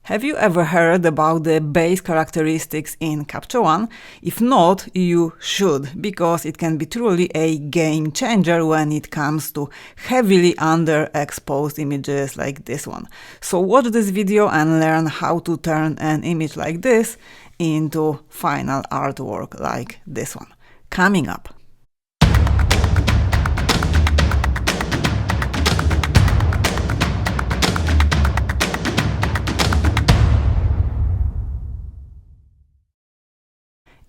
Have you ever heard about the base characteristics in Capture One? If not, you should, because it can be truly a game changer when it comes to heavily underexposed images like this one. So watch this video and learn how to turn an image like this into final artwork like this one. Coming up.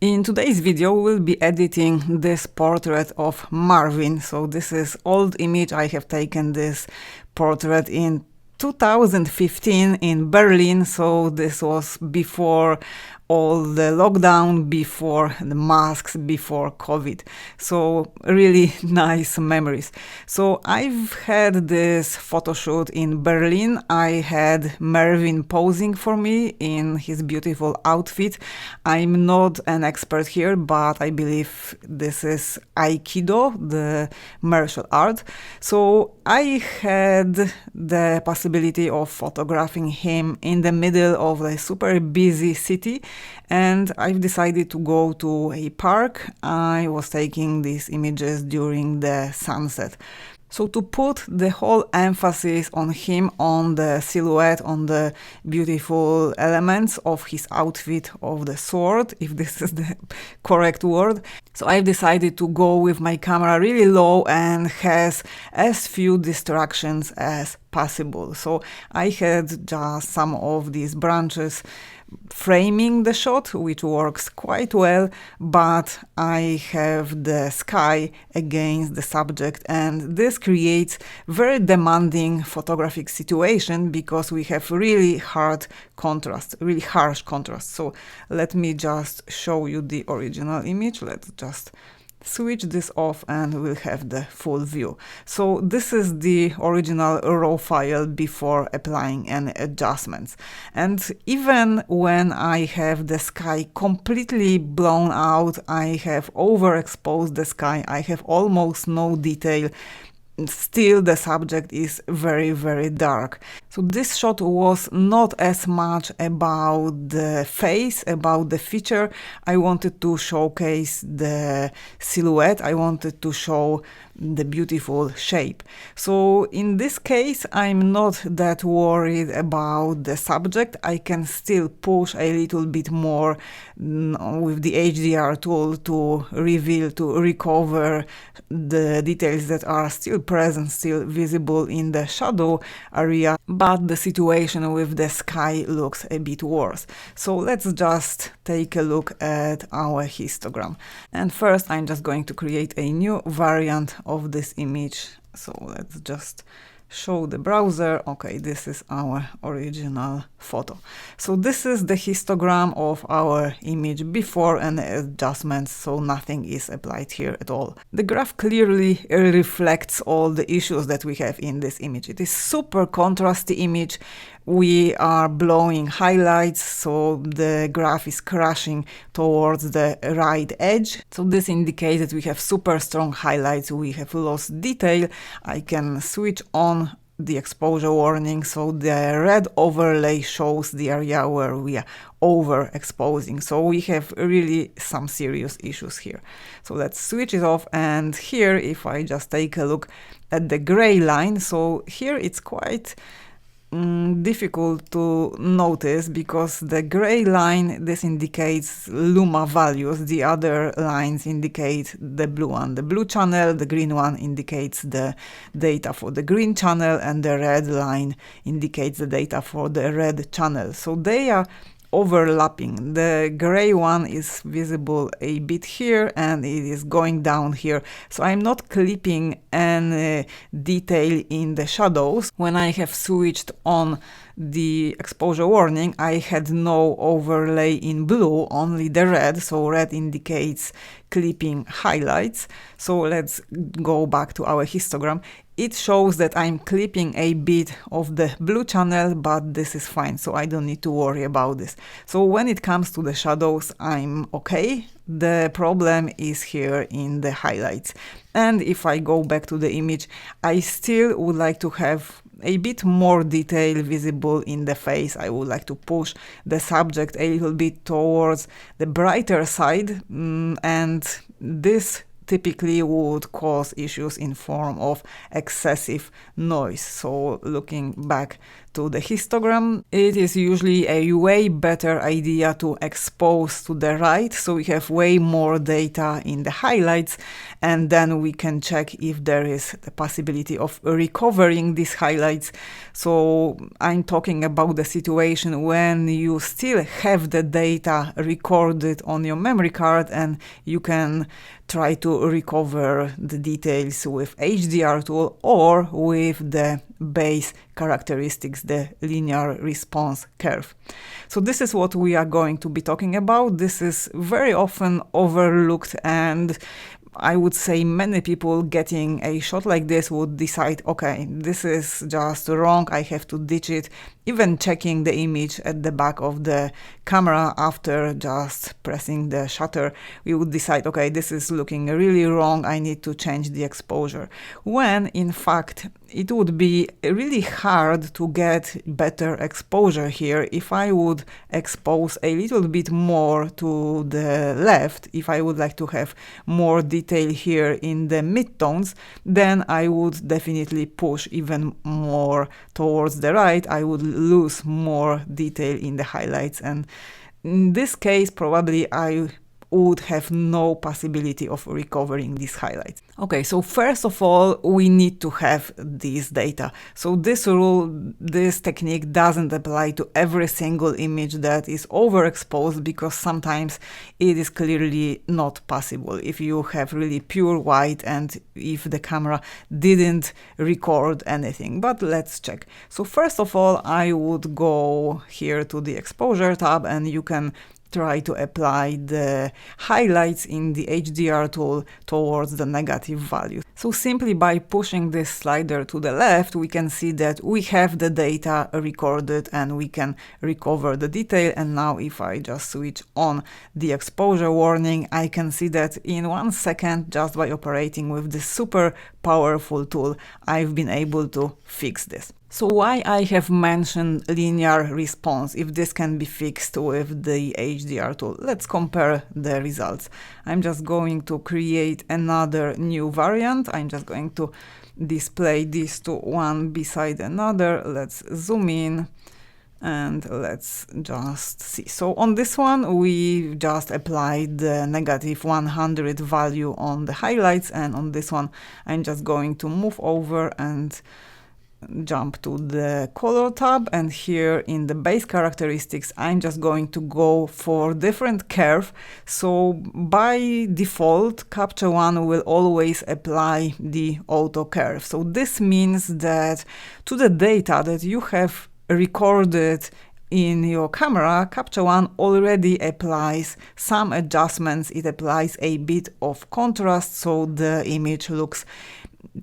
In today's video, we'll be editing this portrait of Marvin. So this is old image. I have taken this portrait in 2015 in Berlin. So this was before all the lockdown, before the masks, before COVID. So really nice memories. So I've had this photo shoot in Berlin. I had Marvin posing for me in his beautiful outfit. I'm not an expert here, but I believe this is Aikido, the martial art. So I had the possibility of photographing him in the middle of a super busy city, and I've decided to go to a park. I was taking these images during the sunset. So to put the whole emphasis on him, on the silhouette, on the beautiful elements of his outfit, of the sword, if this is the correct word. So I've decided to go with my camera really low and has as few distractions as possible. So I had just some of these branches framing the shot, which works quite well, but I have the sky against the subject, and this creates very demanding photographic situation because we have really hard contrast, really harsh contrast. So let me just show you the original image. Let's just switch this off and we'll have the full view. So this is the original raw file before applying any adjustments. And even when I have the sky completely blown out, I have overexposed the sky, I have almost no detail, still the subject is very, very dark. So this shot was not as much about the face, about the feature. I wanted to showcase the silhouette. I wanted to show the beautiful shape. So in this case, I'm not that worried about the subject. I can still push a little bit more with the HDR tool to reveal, to recover the details that are still present, still visible in the shadow area, but the situation with the sky looks a bit worse. So let's just take a look at our histogram. And first, I'm just going to create a new variant of this image. So let's just show the browser. Okay, this is our original photo. So this is the histogram of our image before any adjustments, so nothing is applied here at all. The graph clearly reflects all the issues that we have in this image. It is super contrasty image. We are blowing highlights, so the graph is crashing towards the right edge. So this indicates that we have super strong highlights, we have lost detail. I can switch on the exposure warning, so the red overlay shows the area where we are overexposing. So we have really some serious issues here. So let's switch it off, and here if I just take a look at the gray line, so here it's quite difficult to notice because the gray line, this indicates luma values, the other lines indicate the blue one, the blue channel, the green one indicates the data for the green channel, and the red line indicates the data for the red channel. So they are overlapping. The gray one is visible a bit here and it is going down here. So I'm not clipping any detail in the shadows. When I have switched on the exposure warning, I had no overlay in blue, only the red. So red indicates clipping highlights. So let's go back to our histogram. It shows that I'm clipping a bit of the blue channel, but this is fine, so I don't need to worry about this. So when it comes to the shadows, I'm okay. The problem is here in the highlights. And if I go back to the image, I still would like to have a bit more detail visible in the face. I would like to push the subject a little bit towards the brighter side, and this typically would cause issues in form of excessive noise. So looking back to the histogram, it is usually a way better idea to expose to the right, so we have way more data in the highlights, and then we can check if there is the possibility of recovering these highlights. So I'm talking about the situation when you still have the data recorded on your memory card and you can try to recover the details with HDR tool or with the base characteristics, the linear response curve. So this is what we are going to be talking about. This is very often overlooked, and I would say many people getting a shot like this would decide, okay, this is just wrong, I have to ditch it. Even checking the image at the back of the camera after just pressing the shutter, we would decide, okay, this is looking really wrong, I need to change the exposure. When in fact, it would be really hard to get better exposure here if I would expose a little bit more to the left. If I would like to have more detail here in the midtones, then I would definitely push even more towards the right. I would lose more detail in the highlights, and in this case probably I would have no possibility of recovering these highlights. Okay, so first of all, we need to have this data. So this rule, this technique doesn't apply to every single image that is overexposed, because sometimes it is clearly not possible if you have really pure white and if the camera didn't record anything. But let's check. So first of all, I would go here to the exposure tab, and you can try to apply the highlights in the HDR tool towards the negative value. So simply by pushing this slider to the left, we can see that we have the data recorded and we can recover the detail. And now if I just switch on the exposure warning, I can see that in 1 second, just by operating with this super powerful tool, I've been able to fix this. So why I have mentioned linear response, if this can be fixed with the HDR tool? Let's compare the results. I'm just going to create another new variant. I'm just going to display these two one beside another. Let's zoom in and let's just see. So on this one, we just applied the -100 value on the highlights, and on this one, I'm just going to move over and jump to the color tab, and here in the base characteristics I'm just going to go for different curve. So by default, Capture One will always apply the auto curve. So this means that to the data that you have recorded in your camera, Capture One already applies some adjustments. It applies a bit of contrast, so the image looks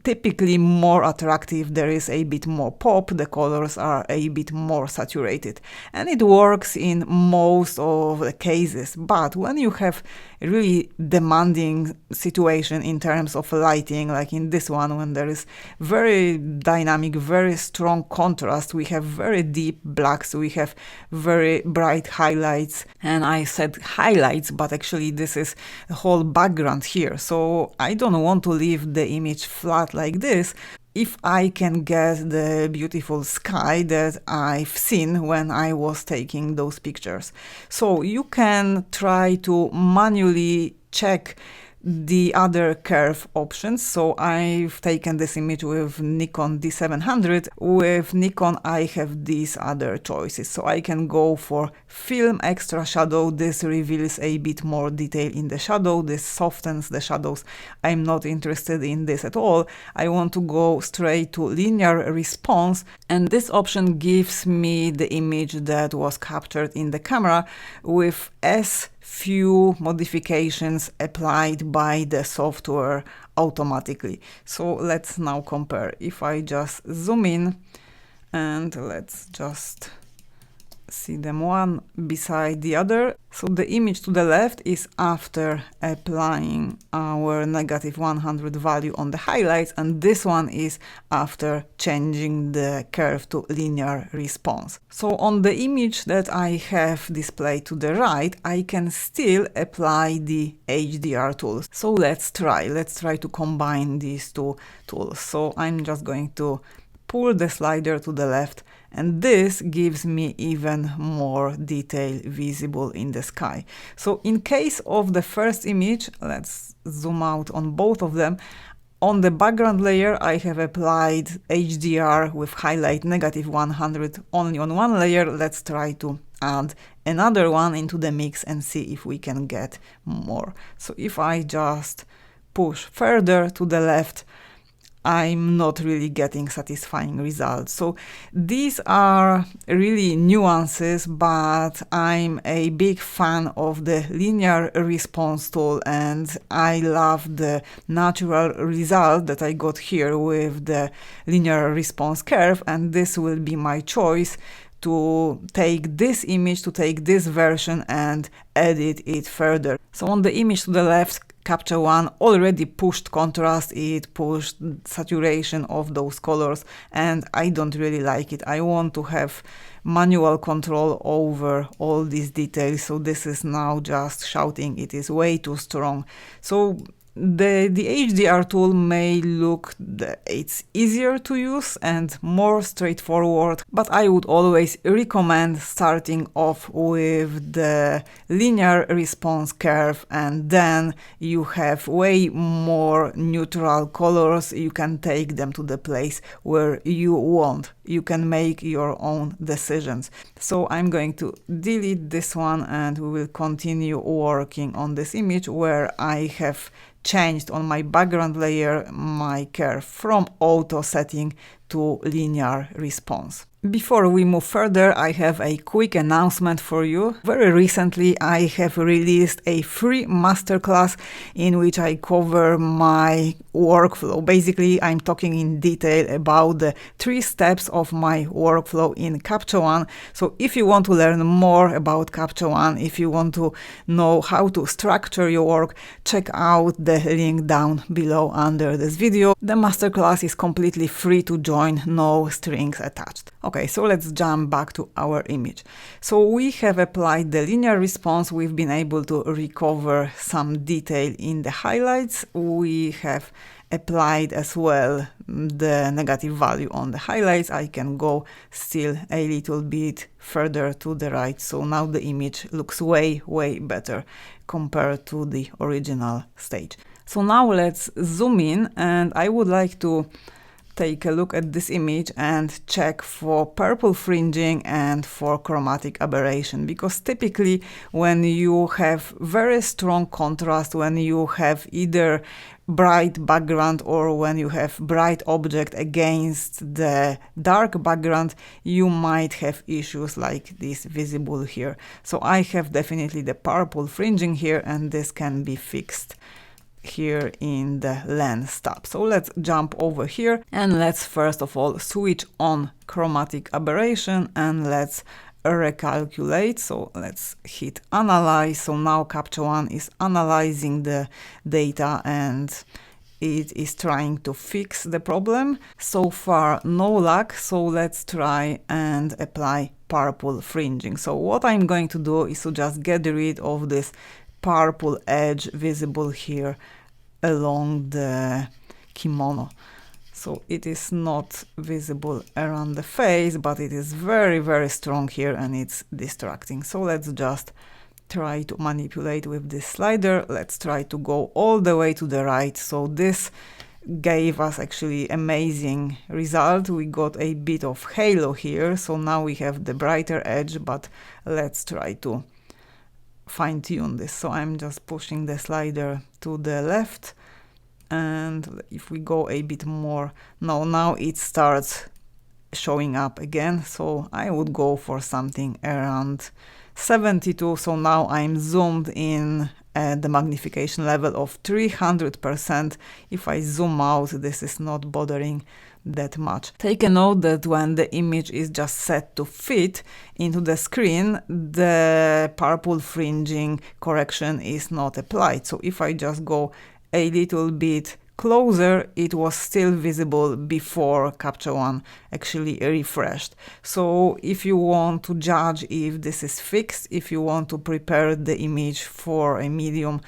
typically more attractive. There is a bit more pop, the colors are a bit more saturated, and it works in most of the cases. But when you have a really demanding situation in terms of lighting, like in this one, when there is very dynamic, very strong contrast, we have very deep blacks, we have very bright highlights, and I said highlights, but actually this is the whole background here. So I don't want to leave the image flat like this if I can get the beautiful sky that I've seen when I was taking those pictures. So you can try to manually check the other curve options. So I've taken this image with Nikon D700. With Nikon I have these other choices. So I can go for film extra shadow. This reveals a bit more detail in the shadow. This softens the shadows. I'm not interested in this at all. I want to go straight to linear response, and this option gives me the image that was captured in the camera with as few modifications applied by the software automatically. So let's now compare. If I just zoom in and let's just see them one beside the other. So the image to the left is after applying our -100 value on the highlights, and this one is after changing the curve to linear response. So on the image that I have displayed to the right, I can still apply the HDR tools. So let's try to combine these two tools. So I'm just going to pull the slider to the left, and this gives me even more detail visible in the sky. So in case of the first image, let's zoom out on both of them. On the background layer, I have applied HDR with highlight -100 only on one layer. Let's try to add another one into the mix and see if we can get more. So if I just push further to the left, I'm not really getting satisfying results. So these are really nuances, but I'm a big fan of the linear response tool, and I love the natural result that I got here with the linear response curve, and this will be my choice to take this image, to take this version and edit it further. So on the image to the left, Capture One already pushed contrast, it pushed saturation of those colors, and I don't really like it. I want to have manual control over all these details, so this is now just shouting it is way too strong. So the HDR tool may look it's easier to use and more straightforward, but I would always recommend starting off with the linear response curve, and then you have way more neutral colors. You can take them to the place where you want. You can make your own decisions. So I'm going to delete this one, and we will continue working on this image where I have changed on my background layer my curve from auto setting to linear response. Before we move further, I have a quick announcement for you. Very recently, I have released a free masterclass in which I cover my workflow. Basically, I'm talking in detail about the 3 steps of my workflow in Capture One. So if you want to learn more about Capture One, if you want to know how to structure your work, check out the link down below under this video. The masterclass is completely free to join, no strings attached. Okay, so let's jump back to our image. So we have applied the linear response. We've been able to recover some detail in the highlights. We have applied as well the negative value on the highlights. I can go still a little bit further to the right. So now the image looks way better compared to the original stage. So now let's zoom in, and I would like to take a look at this image and check for purple fringing and for chromatic aberration, because typically when you have very strong contrast, when you have either bright background or when you have bright object against the dark background, you might have issues like this visible here. So I have definitely the purple fringing here, and this can be fixed here in the lens tab. So let's jump over here, and let's first of all switch on chromatic aberration, and let's recalculate. So let's hit analyze. So now Capture One is analyzing the data and it is trying to fix the problem. So far no luck, so let's try and apply purple fringing. So what I'm going to do is to just get rid of this purple edge visible here along the kimono. So it is not visible around the face, but it is very strong here and it's distracting. So let's just try to manipulate with this slider. Let's try to go all the way to the right. So this gave us actually amazing result. We got a bit of halo here. So now we have the brighter edge, but let's try to fine-tune this. So I'm just pushing the slider to the left, and if we go a bit more, no, now it starts showing up again. So I would go for something around 72. So now I'm zoomed in at the magnification level of 300%. If I zoom out, this is not bothering that much. Take a note that when the image is just set to fit into the screen, the purple fringing correction is not applied. So if I just go a little bit closer, it was still visible before Capture One actually refreshed. So if you want to judge if this is fixed, if you want to prepare the image for a medium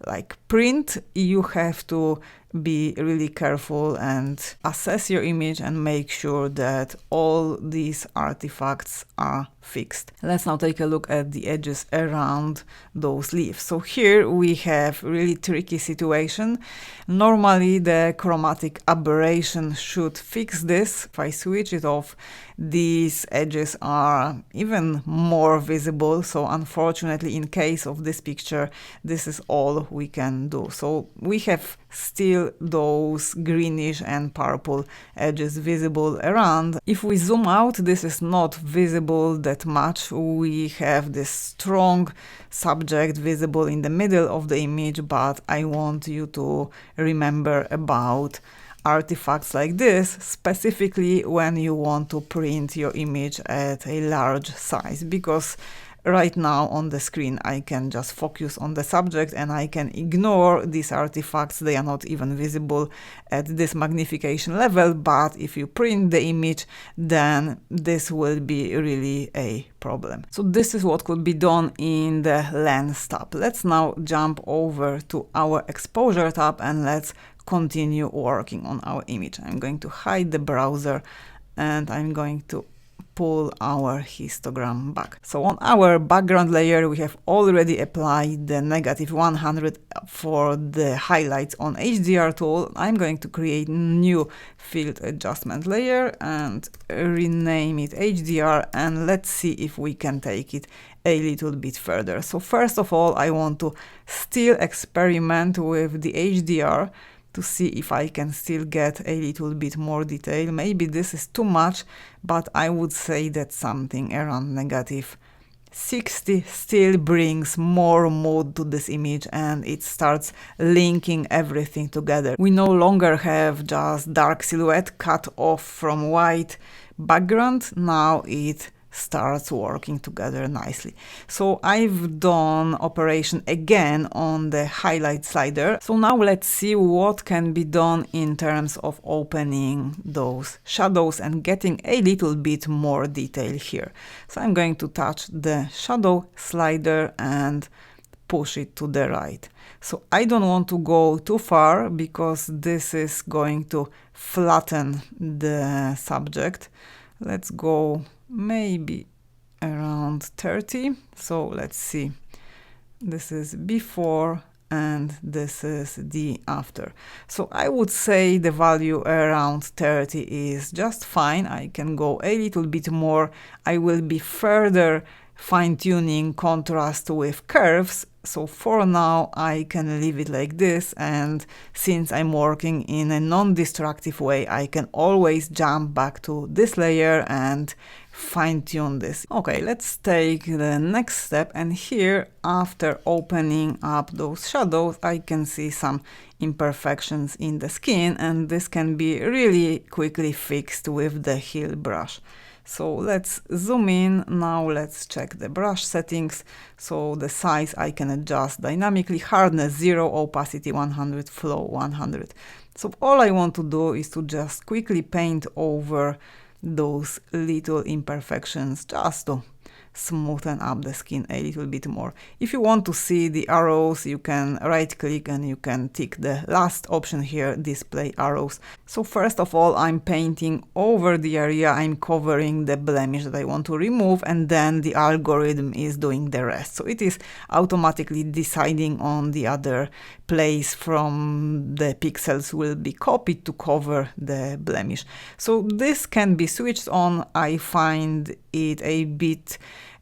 like print, you have to be really careful and assess your image and make sure that all these artifacts are fixed. Let's now take a look at the edges around those leaves. So here we have really tricky situation. Normally the chromatic aberration should fix this. If I switch it off, these edges are even more visible. So unfortunately, in case of this picture, this is all we can do. So we have still those greenish and purple edges visible around. If we zoom out, this is not visible that much. We have this strong subject visible in the middle of the image, but I want you to remember about artifacts like this, specifically when you want to print your image at a large size, because right now on the screen I can just focus on the subject and I can ignore these artifacts. They are not even visible at this magnification level, but if you print the image, then this will be really a problem. So this is what could be done in the Lens tab. Let's now jump over to our Exposure tab and let's continue working on our image. I'm going to hide the browser and I'm going to pull our histogram back. So on our background layer, we have already applied the -100 for the highlights on HDR tool. I'm going to create new field adjustment layer and rename it HDR, and let's see if we can take it a little bit further. So first of all, I want to still experiment with the HDR to see if I can still get a little bit more detail. Maybe this is too much, but I would say that something around -60 still brings more mood to this image and it starts linking everything together. We no longer have just dark silhouette cut off from white background. Now it starts working together nicely. So I've done operation again on the highlight slider. So now let's see what can be done in terms of opening those shadows and getting a little bit more detail here. So I'm going to touch the shadow slider and push it to the right. So I don't want to go too far because this is going to flatten the subject. Let's go maybe around 30. So let's see. This is before and this is the after. So I would say the value around 30 is just fine. I can go a little bit more. I will be further fine-tuning contrast with curves. So for now I can leave it like this, and since I'm working in a non-destructive way, I can always jump back to this layer and fine-tune this. Okay, let's take the next step, and here after opening up those shadows I can see some imperfections in the skin, and this can be really quickly fixed with the heel brush. So let's zoom in. Now let's check the brush settings. So the size I can adjust dynamically, hardness 0, opacity 100, flow 100. So all I want to do is to just quickly paint over those little imperfections just to smoothen up the skin a little bit more. If you want to see the arrows, you can right click and you can tick the last option here, display arrows. So first of all, I'm painting over the area I'm covering the blemish that I want to remove, and then the algorithm is doing the rest. So it is automatically deciding on the other place from the pixels will be copied to cover the blemish. So this can be switched on. I find it a bit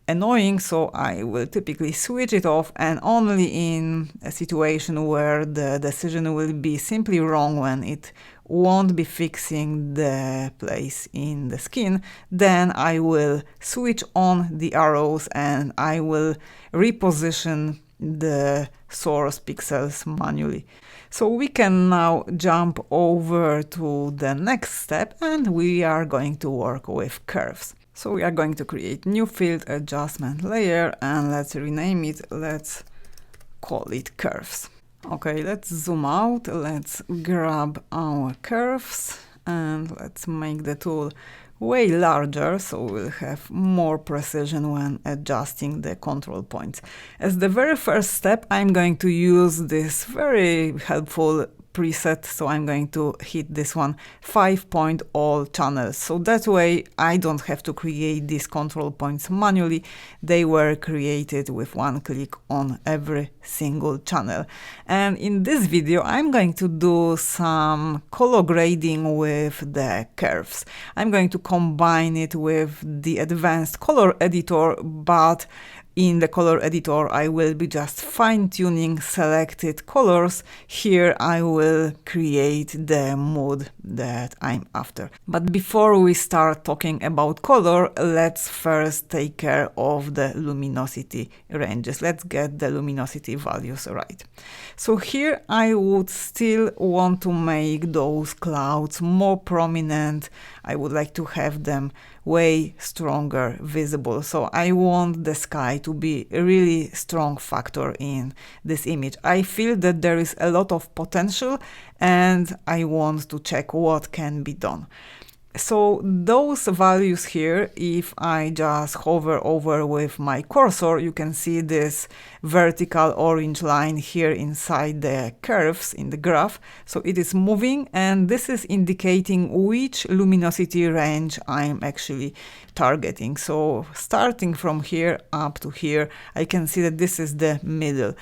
annoying, so I will typically switch it off, and only in a situation where the decision will be simply wrong, when it won't be fixing the place in the skin, then I will switch on the arrows and I will reposition the source pixels manually. So we can now jump over to the next step, and we are going to work with curves. So we are going to create new field adjustment layer, and let's rename it. Let's call it curves. Okay, let's zoom out. Let's grab our curves and let's make the tool way larger, so we'll have more precision when adjusting the control points. As the very first step, I'm going to use this very helpful preset, so I'm going to hit this one, 5-point all channels. So that way I don't have to create these control points manually. They were created with one click on every single channel. And in this video I'm going to do some color grading with the curves. I'm going to combine it with the advanced color editor, but in the color editor, I will be just fine-tuning selected colors. Here I will create the mood that I'm after. But before we start talking about color, let's first take care of the luminosity ranges. Let's get the luminosity values right. So here I would still want to make those clouds more prominent. I would like to have them way stronger visible. So I want the sky to be a really strong factor in this image. I feel that there is a lot of potential and I want to check what can be done. So those values here, if I just hover over with my cursor, you can see this vertical orange line here inside the curves in the graph. So it is moving, and this is indicating which luminosity range I'm actually targeting. So starting from here up to here, I can see that this is the middle.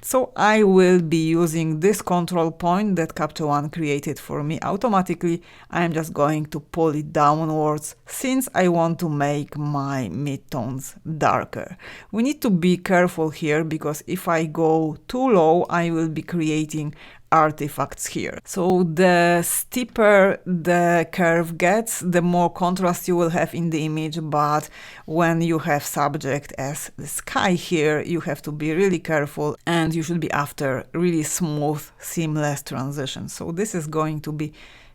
So I will be using this control point that Capture One created for me automatically. I'm just going to pull it downwards since I want to make my midtones darker. We need to be careful here because if I go too low, I will be creating artifacts here. So the steeper the curve gets, the more contrast you will have in the image, but when you have subject as the sky here, you have to be really careful and you should be after really smooth, seamless transition. So this is going to be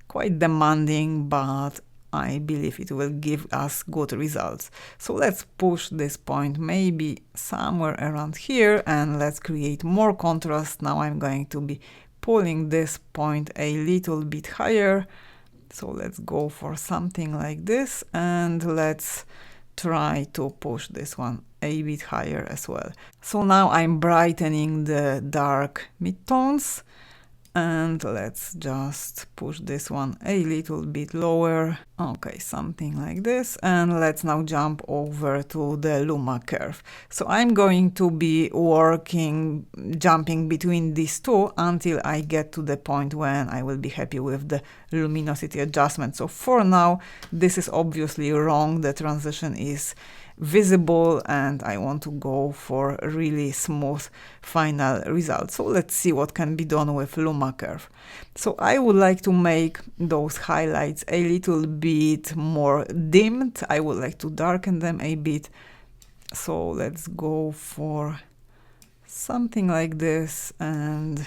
quite demanding, but I believe it will give us good results. So let's push this point maybe somewhere around here and let's create more contrast. Now I'm going to be pulling this point a little bit higher. So let's go for something like this and let's try to push this one a bit higher as well. So now I'm brightening the dark midtones and let's just push this one a little bit lower. Okay, something like this. And let's now jump over to the Luma curve. So I'm going to be jumping between these two until I get to the point when I will be happy with the luminosity adjustment. So for now, this is obviously wrong. The transition is visible and I want to go for a really smooth final result. So let's see what can be done with Luma curve. So I would like to make those highlights a little bit more dimmed. I would like to darken them a bit. So let's go for something like this, and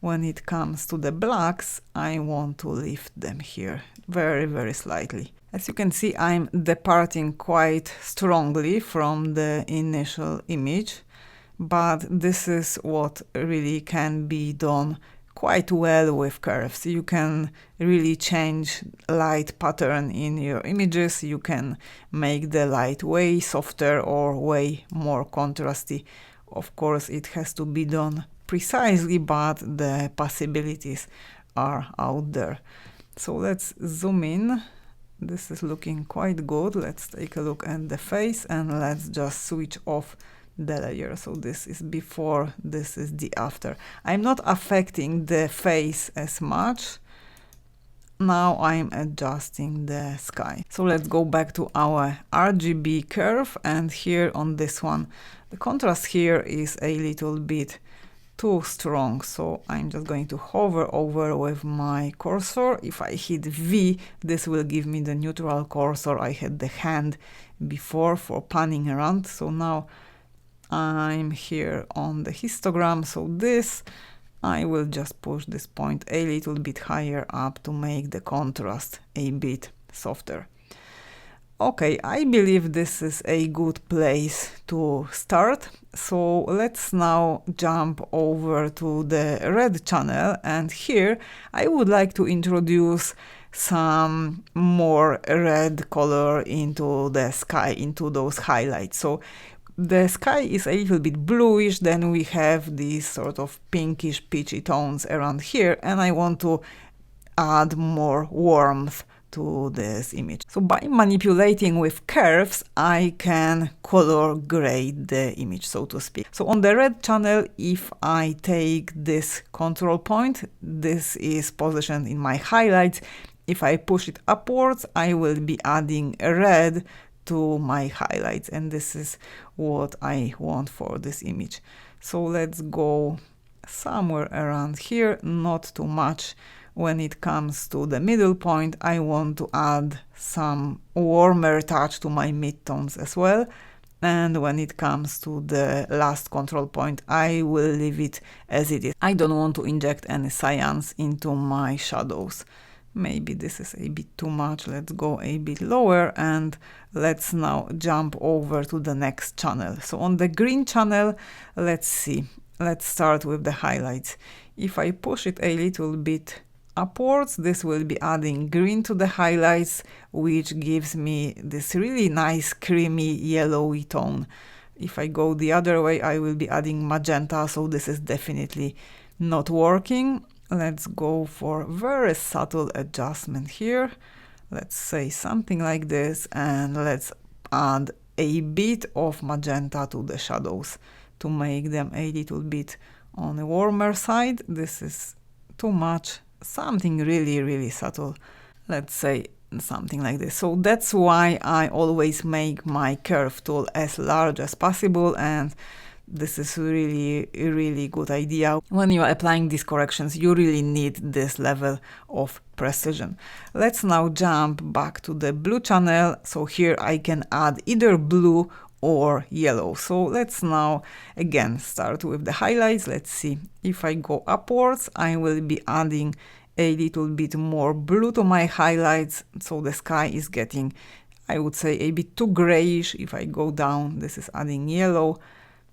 when it comes to the blacks, I want to lift them here very, very slightly. As you can see, I'm departing quite strongly from the initial image, but this is what really can be done quite well with curves. You can really change light pattern in your images. You can make the light way softer or way more contrasty. Of course, it has to be done precisely, but the possibilities are out there. So let's zoom in. This is looking quite good. Let's take a look at the face and let's just switch off the layer. So this is before, this is the after. I'm not affecting the face as much. Now I'm adjusting the sky. So let's go back to our RGB curve, and here on this one, the contrast here is a little bit too strong, so I'm just going to hover over with my cursor. If I hit V, this will give me the neutral cursor. I had the hand before for panning around, so now I'm here on the histogram, so this, I will just push this point a little bit higher up to make the contrast a bit softer. Okay, I believe this is a good place to start. So let's now jump over to the red channel, and here I would like to introduce some more red color into the sky, into those highlights. So the sky is a little bit bluish, then we have these sort of pinkish peachy tones around here, and I want to add more warmth to this image. So by manipulating with curves, I can color grade the image, so to speak. So on the red channel, if I take this control point, this is positioned in my highlights. If I push it upwards, I will be adding red to my highlights, and this is what I want for this image. So let's go somewhere around here, not too much. When it comes to the middle point, I want to add some warmer touch to my midtones as well. And when it comes to the last control point, I will leave it as it is. I don't want to inject any cyan into my shadows. Maybe this is a bit too much. Let's go a bit lower, and let's now jump over to the next channel. So on the green channel, let's see. Let's start with the highlights. If I push it a little bit upwards, this will be adding green to the highlights, which gives me this really nice creamy yellowy tone. If I go the other way, I will be adding magenta, so this is definitely not working. Let's go for very subtle adjustment here. Let's say something like this, and let's add a bit of magenta to the shadows to make them a little bit on the warmer side. This is too much. Something really subtle, let's say something like this. So that's why I always make my curve tool as large as possible, and this is really good idea. When you are applying these corrections, you really need this level of precision. Let's now jump back to the blue channel. So here I can add either blue or yellow. So let's now again start with the highlights. Let's see. If I go upwards, I will be adding a little bit more blue to my highlights. So the sky is getting, I would say, a bit too grayish. If I go down, this is adding yellow.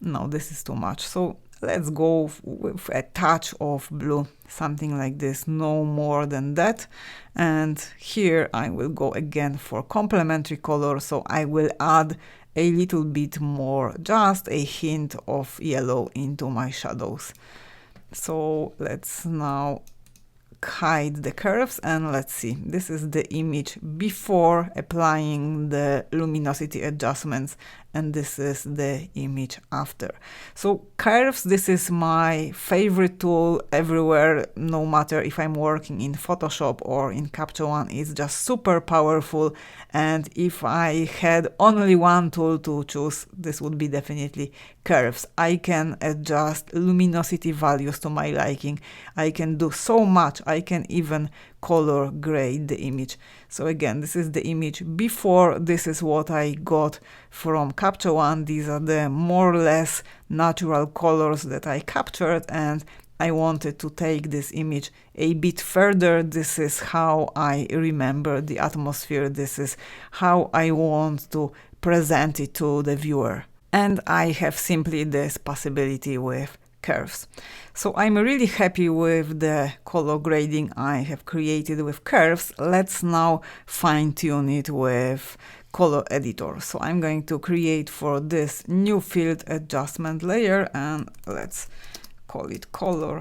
No, this is too much. So let's go with a touch of blue, something like this, no more than that. And here I will go again for complementary color. So I will add a little bit more, just a hint of yellow into my shadows. So let's now hide the curves, and let's see. This is the image before applying the luminosity adjustments, and this is the image after. So curves, this is my favorite tool everywhere, no matter if I'm working in Photoshop or in Capture One. It's just super powerful, and if I had only one tool to choose, this would be definitely curves. I can adjust luminosity values to my liking. I can do so much. I can even color grade the image. So again, this is the image before. This is what I got from Capture One. These are the more or less natural colors that I captured, and I wanted to take this image a bit further. This is how I remember the atmosphere. This is how I want to present it to the viewer. And I have simply this possibility with curves. So I'm really happy with the color grading I have created with curves. Let's now fine-tune it with color editor. So I'm going to create for this new field adjustment layer, and let's call it color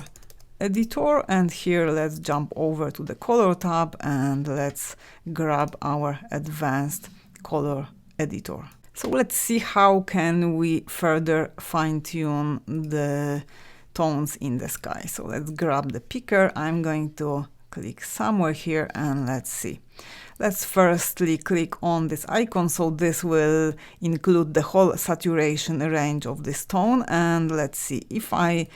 editor. And here let's jump over to the color tab, and let's grab our advanced color editor. So let's see how can we further fine-tune the tones in the sky. So let's grab the picker. I'm going to click somewhere here, and let's see. Let's firstly click on this icon. So this will include the whole saturation range of this tone. And let's see, if I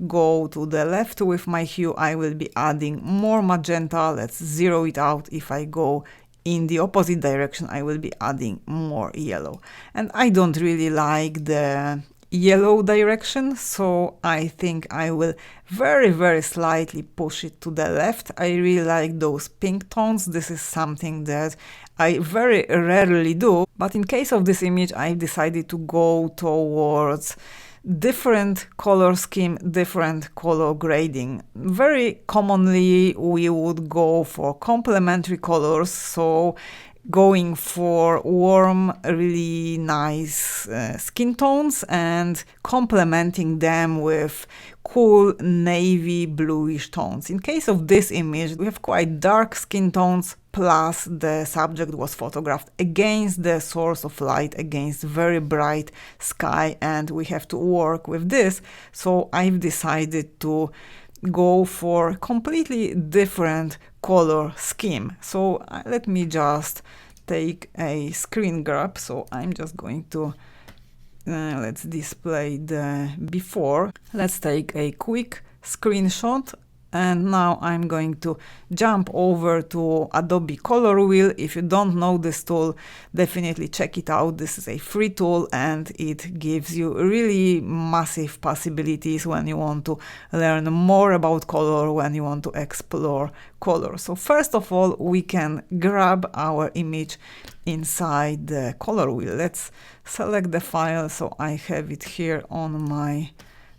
go to the left with my hue, I will be adding more magenta. Let's zero it out. If I go in the opposite direction, I will be adding more yellow. And I don't really like the yellow direction, so I think I will very slightly push it to the left. I really like those pink tones. This is something that I very rarely do, but in case of this image I decided to go towards different color scheme, different color grading. Very commonly we would go for complementary colors, so going for warm, really nice skin tones and complementing them with cool navy bluish tones. In case of this image, we have quite dark skin tones, plus the subject was photographed against the source of light, against very bright sky, and we have to work with this. So I've decided to go for completely different color scheme. So let me just take a screen grab. So I'm just going to let's display the before. Let's take a quick screenshot. And now I'm going to jump over to Adobe Color Wheel. If you don't know this tool, definitely check it out. This is a free tool and it gives you really massive possibilities when you want to learn more about color, when you want to explore color. So first of all, we can grab our image inside the Color Wheel. Let's select the file. So I have it here on my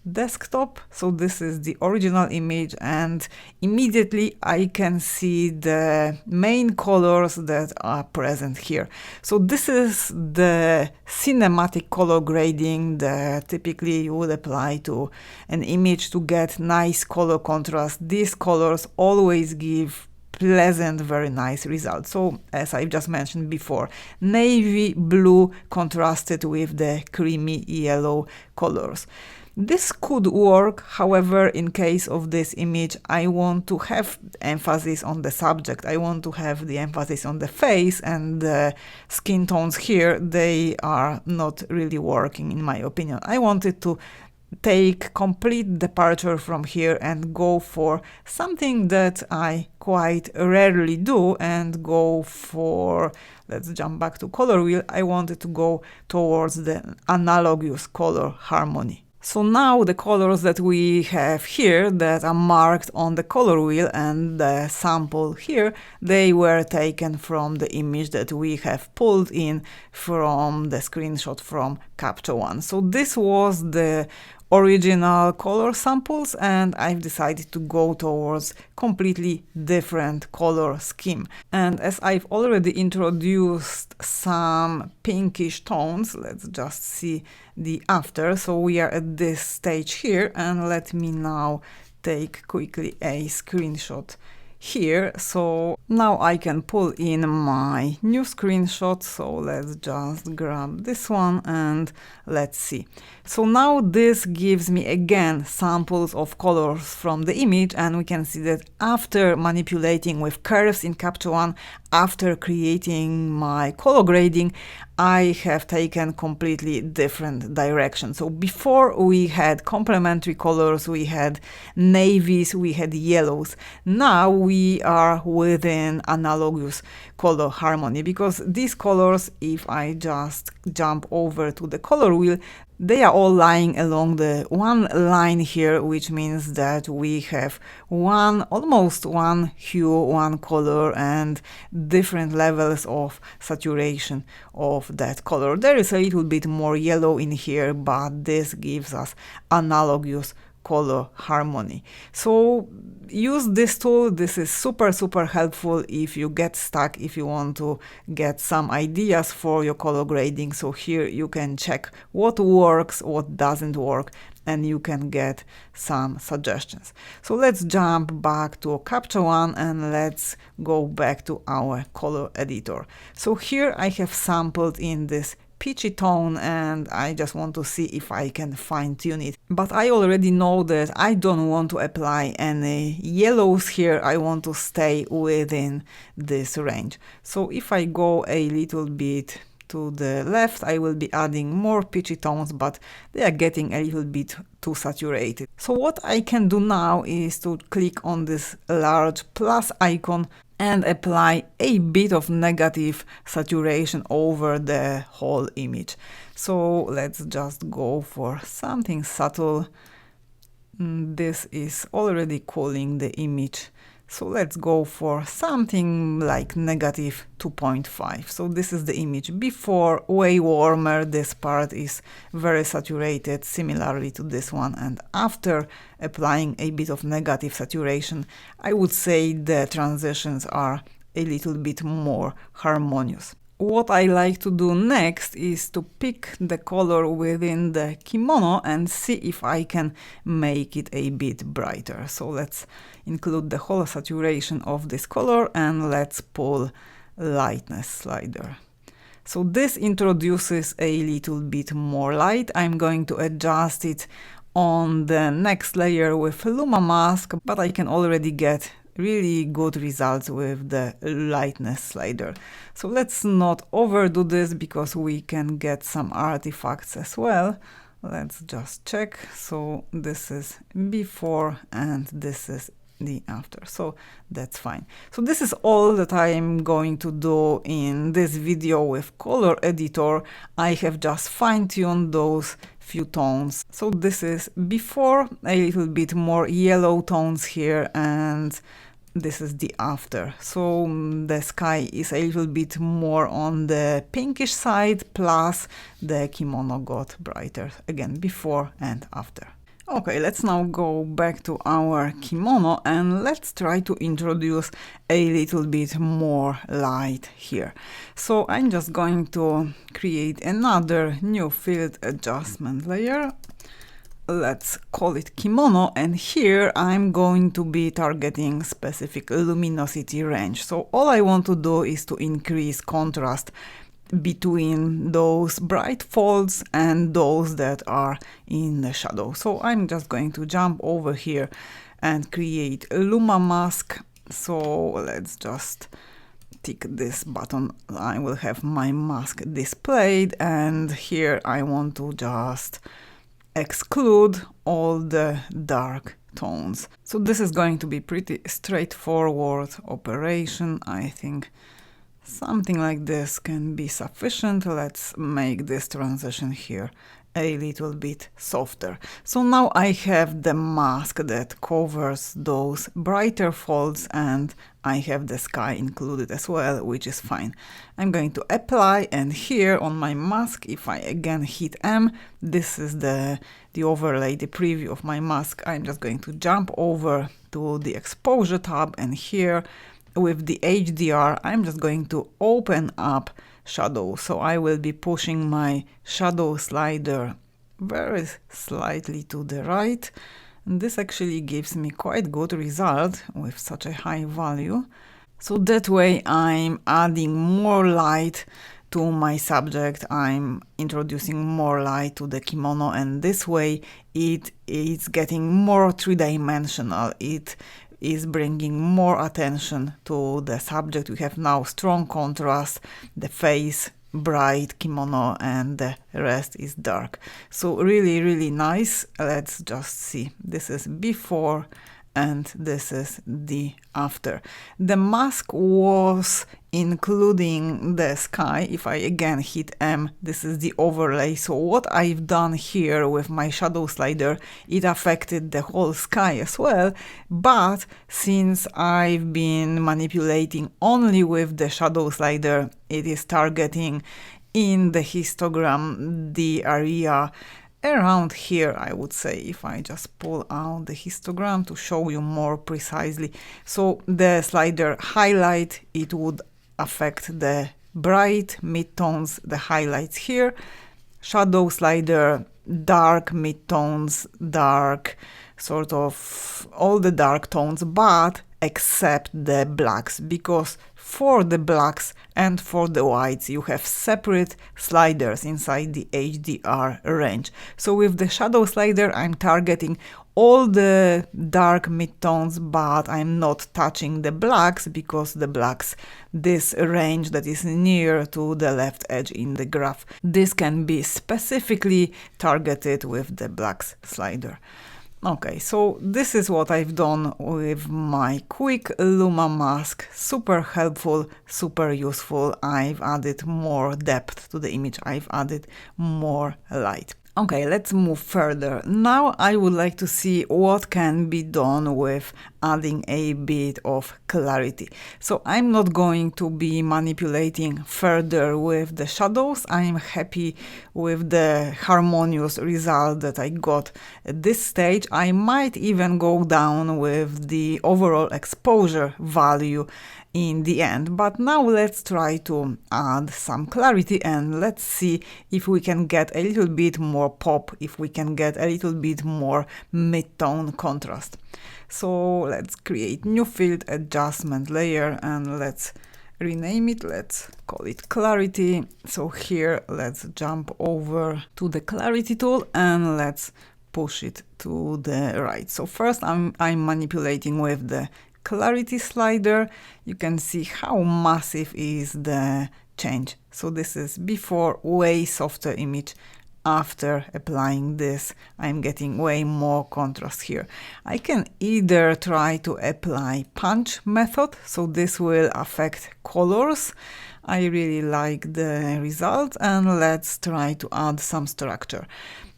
desktop. So this is the original image, and immediately I can see the main colors that are present here. So this is the cinematic color grading that typically you would apply to an image to get nice color contrast. These colors always give pleasant, very nice results. So as I just mentioned before, navy blue contrasted with the creamy yellow colors. This could work, however, in case of this image, I want to have emphasis on the subject. I want to have the emphasis on the face, and the skin tones here, they are not really working in my opinion. I wanted to take complete departure from here and go for something that I quite rarely do and go for, let's jump back to Color Wheel. I wanted to go towards the analogous color harmony. So now the colors that we have here that are marked on the color wheel and the sample here, they were taken from the image that we have pulled in from the screenshot from Capture One. So this was the original color samples, and I've decided to go towards completely different color scheme. And as I've already introduced some pinkish tones, let's just see the after. So we are at this stage here, and let me now take quickly a screenshot here. So now I can pull in my new screenshot. So let's just grab this one and let's see. So now this gives me again samples of colors from the image, and we can see that after manipulating with curves in Capture One, after creating my color grading, I have taken completely different direction. So before we had complementary colors, we had navies, we had yellows. Now we are within analogous color harmony, because these colors, if I just jump over to the color wheel, they are all lying along the one line here, which means that we have almost one hue, one color, and different levels of saturation of that color. There is a little bit more yellow in here, but this gives us analogous color harmony. So use this tool. This is super helpful if you get stuck, if you want to get some ideas for your color grading. So here you can check what works, what doesn't work, and you can get some suggestions. So let's jump back to Capture One and let's go back to our color editor. So here I have sampled in this peachy tone, and I just want to see if I can fine-tune it. But I already know that I don't want to apply any yellows here. I want to stay within this range. So if I go a little bit to the left, I will be adding more peachy tones, but they are getting a little bit too saturated. So what I can do now is to click on this large plus icon and apply a bit of negative saturation over the whole image. So let's just go for something subtle. This is already cooling the image. So let's go for something like negative 2.5. So this is the image before, way warmer. This part is very saturated, similarly to this one. And after applying a bit of negative saturation, I would say the transitions are a little bit more harmonious. What I like to do next is to pick the color within the kimono and see if I can make it a bit brighter. So let's include the whole saturation of this color and let's pull lightness slider. So this introduces a little bit more light. I'm going to adjust it on the next layer with Luma mask, but I can already get really good results with the lightness slider. So let's not overdo this because we can get some artifacts as well. Let's just check. So this is before and this is the after, so that's fine. So this is all that I am going to do in this video with color editor. I have just fine-tuned those few tones. So this is before, a little bit more yellow tones here, and this is the after. So the sky is a little bit more on the pinkish side, plus the kimono got brighter, again before and after. Okay, let's now go back to our kimono and let's try to introduce a little bit more light here. So I'm just going to create another new field adjustment layer. Let's call it kimono, and here I'm going to be targeting specific luminosity range. So all I want to do is to increase contrast between those bright folds and those that are in the shadow. So I'm just going to jump over here and create a Luma mask. So let's just tick this button. I will have my mask displayed, and here I want to just exclude all the dark tones. So this is going to be pretty straightforward operation. I think something like this can be sufficient. Let's make this transition here a little bit softer. So now I have the mask that covers those brighter folds, and I have the sky included as well, which is fine. I'm going to apply, and here on my mask, if I again hit M, this is the overlay, the preview of my mask. I'm just going to jump over to the exposure tab, and here with the HDR, I'm just going to open up shadow. So I will be pushing my shadow slider very slightly to the right. And this actually gives me quite good result with such a high value. So that way I'm adding more light to my subject, I'm introducing more light to the kimono, and this way it is getting more three-dimensional. It is bringing more attention to the subject. We have now strong contrast, the face bright, kimono, and the rest is dark. So really, really nice. Let's just see. This is before and this is the after. The mask was including the sky. If I again hit M, this is the overlay. So what I've done here with my shadow slider, it affected the whole sky as well. But since I've been manipulating only with the shadow slider, it is targeting in the histogram the area around here, I would say, if I just pull out the histogram to show you more precisely. So the slider highlight, it would affect the bright midtones, the highlights here. Shadow slider, dark midtones, dark, sort of all the dark tones, but except the blacks, because for the blacks and for the whites you have separate sliders inside the HDR range. So with the shadow slider I'm targeting all the dark midtones, but I'm not touching the blacks, because the blacks, this range that is near to the left edge in the graph, this can be specifically targeted with the blacks slider. Okay, so this is what I've done with my quick Luma mask. Super helpful, super useful. I've added more depth to the image. I've added more light. Okay, let's move further. Now I would like to see what can be done with adding a bit of clarity. So I'm not going to be manipulating further with the shadows. I'm happy with the harmonious result that I got at this stage. I might even go down with the overall exposure value in the end. But now let's try to add some clarity and let's see if we can get a little bit more pop, if we can get a little bit more mid-tone contrast. So let's create new field, adjustment layer, and let's rename it. Let's call it clarity. So here let's jump over to the clarity tool and let's push it to the right. So first I'm manipulating with the clarity slider. You can see how massive is the change. So this is before, way softer image. After applying this, I'm getting way more contrast here. I can either try to apply punch method, so this will affect colors. I really like the result, and let's try to add some structure.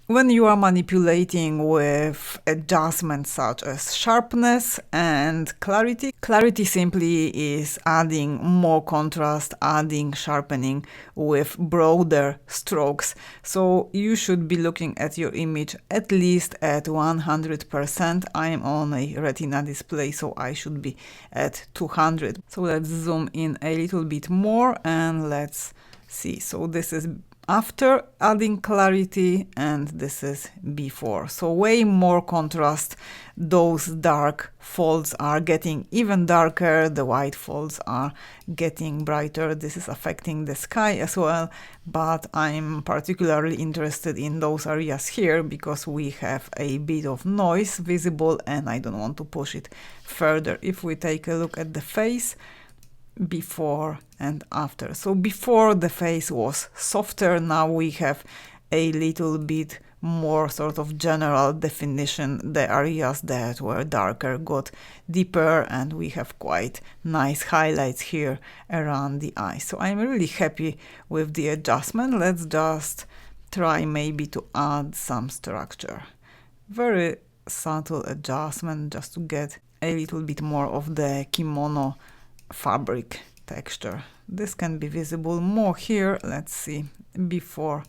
When you are manipulating with adjustments such as sharpness and clarity, clarity simply is adding more contrast, adding sharpening with broader strokes. So you should be looking at your image at least at 100%. I am on a retina display, so I should be at 200. So let's zoom in a little bit more and let's see. So this is after adding clarity and this is before. So way more contrast. Those dark folds are getting even darker, the white folds are getting brighter. This is affecting the sky as well, but I'm particularly interested in those areas here because we have a bit of noise visible and I don't want to push it further. If we take a look at the face, before and after. So before the face was softer, now we have a little bit more sort of general definition. The areas that were darker got deeper and we have quite nice highlights here around the eye. So I'm really happy with the adjustment. Let's just try maybe to add some structure. Very subtle adjustment just to get a little bit more of the kimono fabric texture. This can be visible more here. Let's see before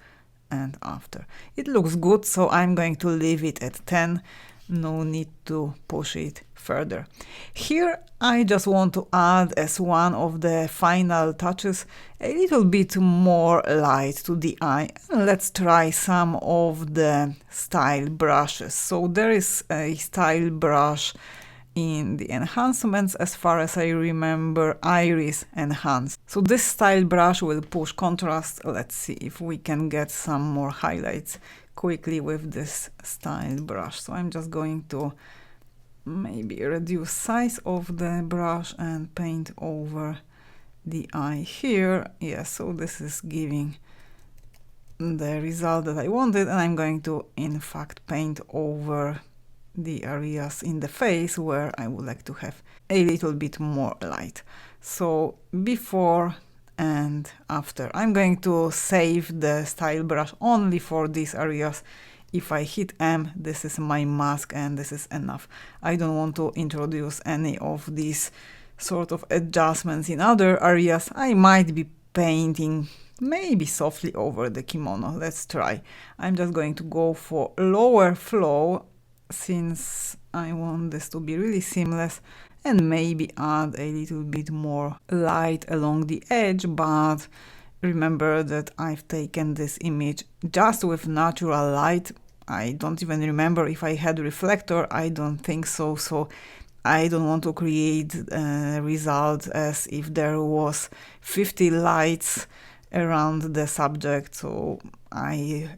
and after. It looks good, so I'm going to leave it at 10. No need to push it further. Here I just want to add as one of the final touches a little bit more light to the eye. Let's try some of the style brushes. So there is a style brush in the enhancements, as far as I remember, iris enhance. So this style brush will push contrast. Let's see if we can get some more highlights quickly with this style brush. So I'm just going to maybe reduce size of the brush and paint over the eye here. Yeah, so this is giving the result that I wanted, and I'm going to in fact paint over the areas in the face where I would like to have a little bit more light. So before and after. I'm going to save the style brush only for these areas. If I hit M, this is my mask and this is enough. I don't want to introduce any of these sort of adjustments in other areas. I might be painting maybe softly over the kimono. Let's try. I'm just going to go for lower flow since I want this to be really seamless, and maybe add a little bit more light along the edge, but remember that I've taken this image just with natural light. I don't even remember if I had a reflector. I don't think so, so I don't want to create a result as if there was 50 lights around the subject, so I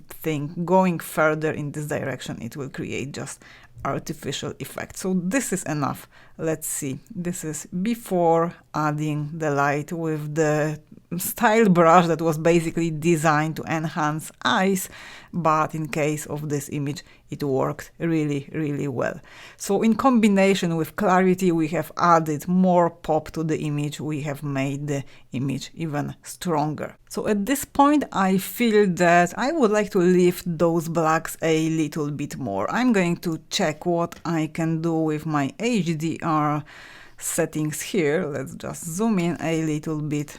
think going further in this direction it will create just artificial effect. So this is enough. Let's see. This is before adding the light with the style brush that was basically designed to enhance eyes, but in case of this image it worked really well. So in combination with clarity, we have added more pop to the image, we have made the image even stronger. So at this point I feel that I would like to lift those blacks a little bit more. I'm going to check what I can do with my HDR settings here. Let's just zoom in a little bit.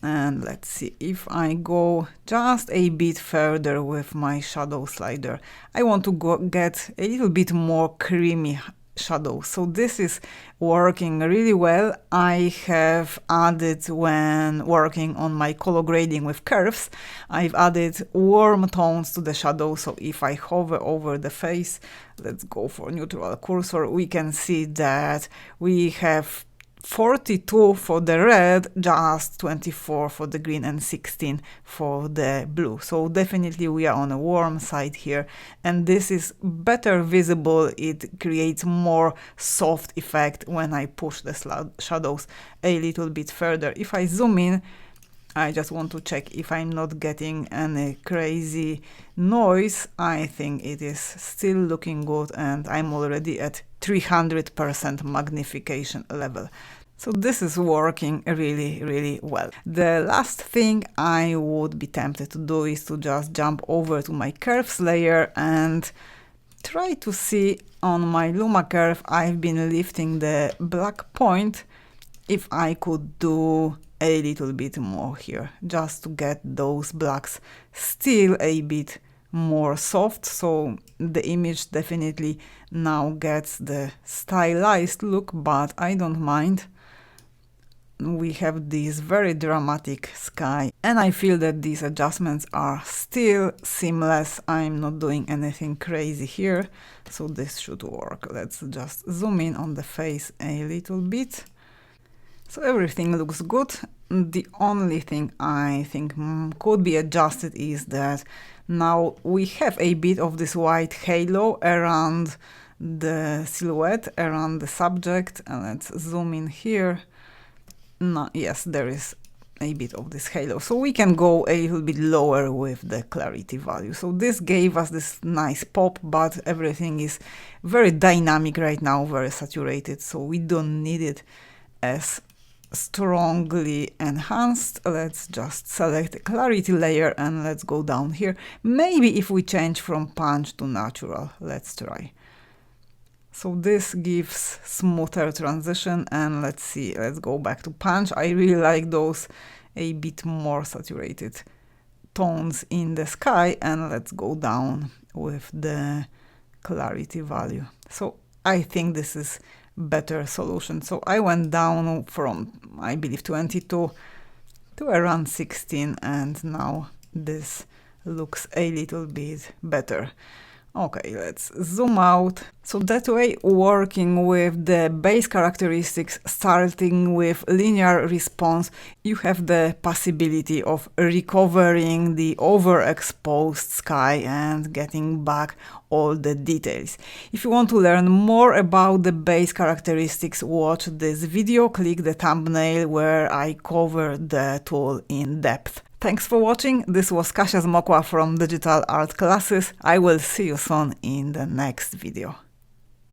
And let's see, if I go just a bit further with my shadow slider, I want to get a little bit more creamy shadow. So this is working really well. I have added, when working on my color grading with curves, I've added warm tones to the shadow. So if I hover over the face, let's go for neutral cursor, we can see that we have 42 for the red, just 24 for the green, and 16 for the blue. So definitely we are on a warm side here, and this is better visible. It creates more soft effect when I push the shadows a little bit further. If I zoom in, I just want to check if I'm not getting any crazy noise. I think it is still looking good, and I'm already at 300% magnification level. So this is working really well. The last thing I would be tempted to do is to just jump over to my curves layer and try to see on my Luma curve. I've been lifting the black point, if I could do a little bit more here, just to get those blacks still a bit more soft. So the image definitely now gets the stylized look, but I don't mind. We have this very dramatic sky, and I feel that these adjustments are still seamless. I'm not doing anything crazy here, so this should work. Let's just zoom in on the face a little bit. So everything looks good. The only thing I think could be adjusted is that now we have a bit of this white halo around the silhouette, around the subject. And let's zoom in here. No, yes, there is a bit of this halo. So we can go a little bit lower with the clarity value. So this gave us this nice pop, but everything is very dynamic right now, very saturated. So we don't need it as strongly enhanced. Let's just select the clarity layer and let's go down here. Maybe if we change from punch to natural, let's try. So this gives smoother transition, and let's see, let's go back to punch. I really like those a bit more saturated tones in the sky, and let's go down with the clarity value. So I think this is better solution. So I went down from, I believe, 22 to around 16, and now this looks a little bit better. Okay, let's zoom out. So that way, working with the base characteristics, starting with linear response, you have the possibility of recovering the overexposed sky and getting back all the details. If you want to learn more about the base characteristics, watch this video, click the thumbnail where I cover the tool in depth. Thanks for watching. This was Kasia Zmokla from Digital Art Classes. I will see you soon in the next video.